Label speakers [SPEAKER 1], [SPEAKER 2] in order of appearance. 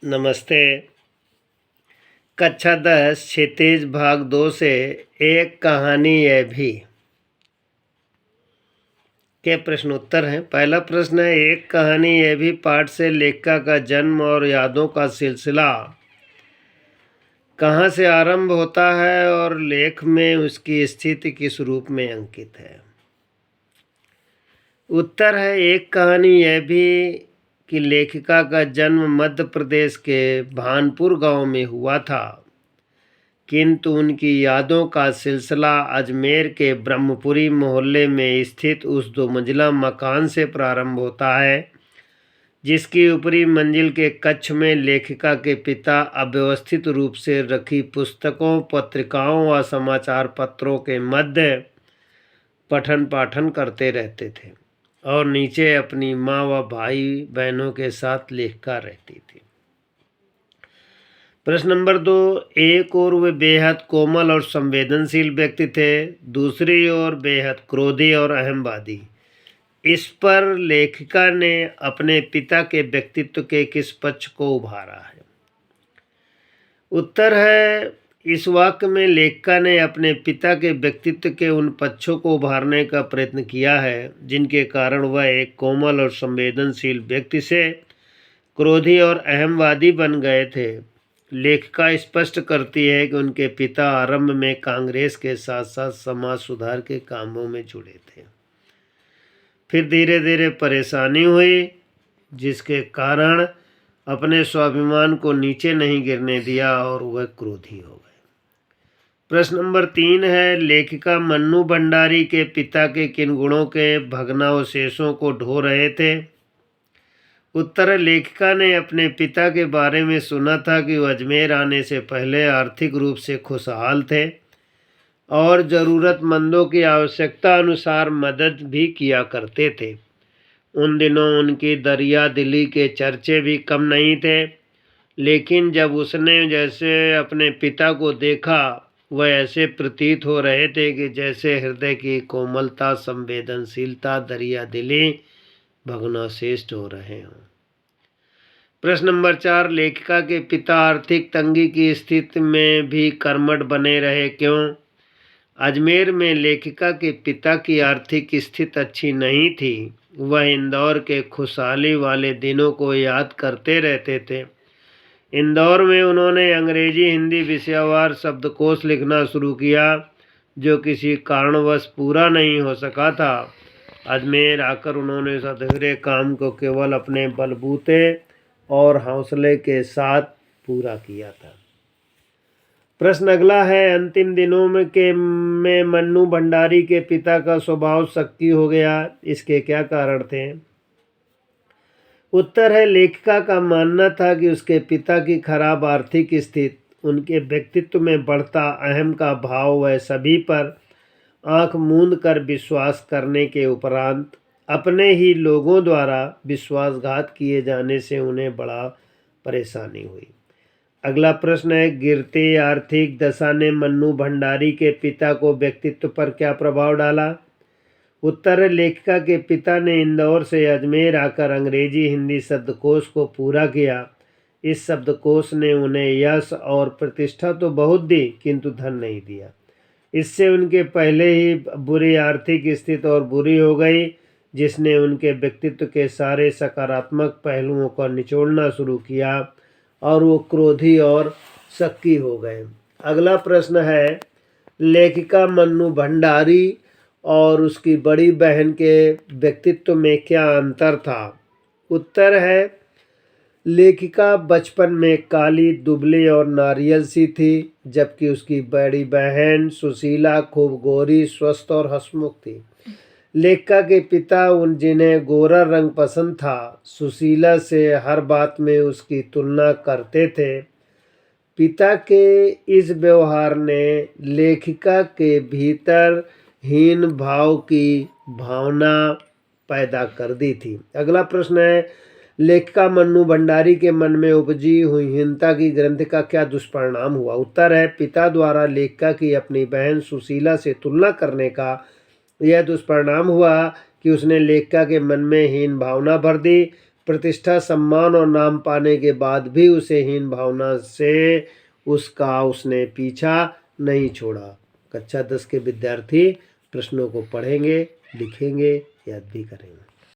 [SPEAKER 1] नमस्ते। कक्षा 10 क्षितिज भाग 2 से एक कहानी यह भी के प्रश्न उत्तर हैं। पहला प्रश्न है, एक कहानी यह भी पाठ से लेखिका का जन्म और यादों का सिलसिला कहाँ से आरंभ होता है और लेख में उसकी स्थिति किस रूप में अंकित है। उत्तर है, एक कहानी यह भी कि लेखिका का जन्म मध्य प्रदेश के भानपुर गांव में हुआ था, किंतु उनकी यादों का सिलसिला अजमेर के ब्रह्मपुरी मोहल्ले में स्थित उस 2 मंजिला मकान से प्रारंभ होता है, जिसकी ऊपरी मंजिल के कक्ष में लेखिका के पिता अव्यवस्थित रूप से रखी पुस्तकों, पत्रिकाओं व समाचार पत्रों के मध्य पठन पाठन करते रहते थे और नीचे अपनी माँ व भाई बहनों के साथ लेखिका रहती थी। प्रश्न नंबर 2, एक ओर वे बेहद कोमल और संवेदनशील व्यक्ति थे, दूसरी ओर बेहद क्रोधी और अहमवादी। इस पर लेखिका ने अपने पिता के व्यक्तित्व के किस पक्ष को उभारा है। उत्तर है, इस वाक्य में लेखिका ने अपने पिता के व्यक्तित्व के उन पक्षों को उभारने का प्रयत्न किया है जिनके कारण वह एक कोमल और संवेदनशील व्यक्ति से क्रोधी और अहमवादी बन गए थे। लेखिका स्पष्ट करती है कि उनके पिता आरंभ में कांग्रेस के साथ साथ समाज सुधार के कामों में जुड़े थे, फिर धीरे धीरे परेशानी हुई जिसके कारण अपने स्वाभिमान को नीचे नहीं गिरने दिया और वह क्रोधी हो गए। प्रश्न नंबर 3 है, लेखिका मन्नू भंडारी के पिता के किन गुणों के भग्नावशेषों को ढो रहे थे। उत्तर, लेखिका ने अपने पिता के बारे में सुना था कि वह अजमेर आने से पहले आर्थिक रूप से खुशहाल थे और ज़रूरतमंदों की आवश्यकता अनुसार मदद भी किया करते थे। उन दिनों उनकी दरिया दिली के चर्चे भी कम नहीं थे, लेकिन जब उसने जैसे अपने पिता को देखा वह ऐसे प्रतीत हो रहे थे कि जैसे हृदय की कोमलता, संवेदनशीलता, दरिया दिली भग्नावशेष हो रहे हों। प्रश्न नंबर 4, लेखिका के पिता आर्थिक तंगी की स्थिति में भी कर्मठ बने रहे, क्यों। अजमेर में लेखिका के पिता की आर्थिक स्थिति अच्छी नहीं थी। वह इंदौर के खुशहाली वाले दिनों को याद करते रहते थे। इंदौर में उन्होंने अंग्रेजी हिंदी विषयवार शब्दकोश लिखना शुरू किया, जो किसी कारणवश पूरा नहीं हो सका था। अजमेर आकर उन्होंने इस अधूरे काम को केवल अपने बलबूते और हौसले के साथ पूरा किया था। प्रश्न अगला है, अंतिम दिनों में मन्नू भंडारी के पिता का स्वभाव शक्की हो गया, इसके क्या कारण थे। उत्तर है, लेखिका का मानना था कि उसके पिता की खराब आर्थिक स्थिति उनके व्यक्तित्व में बढ़ता अहम का भाव वह सभी पर आंख मूंद कर विश्वास करने के उपरांत अपने ही लोगों द्वारा विश्वासघात किए जाने से उन्हें बड़ा परेशानी हुई। अगला प्रश्न है, गिरती आर्थिक दशा ने मन्नू भंडारी के पिता को व्यक्तित्व पर क्या प्रभाव डाला। उत्तर, लेखिका के पिता ने इंदौर से अजमेर आकर अंग्रेजी हिंदी शब्दकोश को पूरा किया। इस शब्दकोश ने उन्हें यश और प्रतिष्ठा तो बहुत दी, किंतु धन नहीं दिया। इससे उनके पहले ही बुरी आर्थिक स्थिति और बुरी हो गई, जिसने उनके व्यक्तित्व के सारे सकारात्मक पहलुओं को निचोड़ना शुरू किया और वो क्रोधी और शक्की हो गए। अगला प्रश्न है, लेखिका मन्नू भंडारी और उसकी बड़ी बहन के व्यक्तित्व में क्या अंतर था। उत्तर है, लेखिका बचपन में काली, दुबली और नारियल सी थी, जबकि उसकी बड़ी बहन सुशीला खूब गोरी, स्वस्थ और हंसमुख थी। लेखिका के पिता जिन्हें गोरा रंग पसंद था, सुशीला से हर बात में उसकी तुलना करते थे। पिता के इस व्यवहार ने लेखिका के भीतर हीन भाव की भावना पैदा कर दी थी। अगला प्रश्न है, लेखिका मन्नू भंडारी के मन में उपजी हुई हीनता की ग्रंथि का क्या दुष्परिणाम हुआ। उत्तर है, पिता द्वारा लेखिका की अपनी बहन सुशीला से तुलना करने का यह दुष्परिणाम हुआ कि उसने लेखिका के मन में हीन भावना भर दी। प्रतिष्ठा, सम्मान और नाम पाने के बाद भी उसे हीन भावना से उसने पीछा नहीं छोड़ा। कक्षा 10 के विद्यार्थी प्रश्नों को पढ़ेंगे, लिखेंगे, याद भी करेंगे।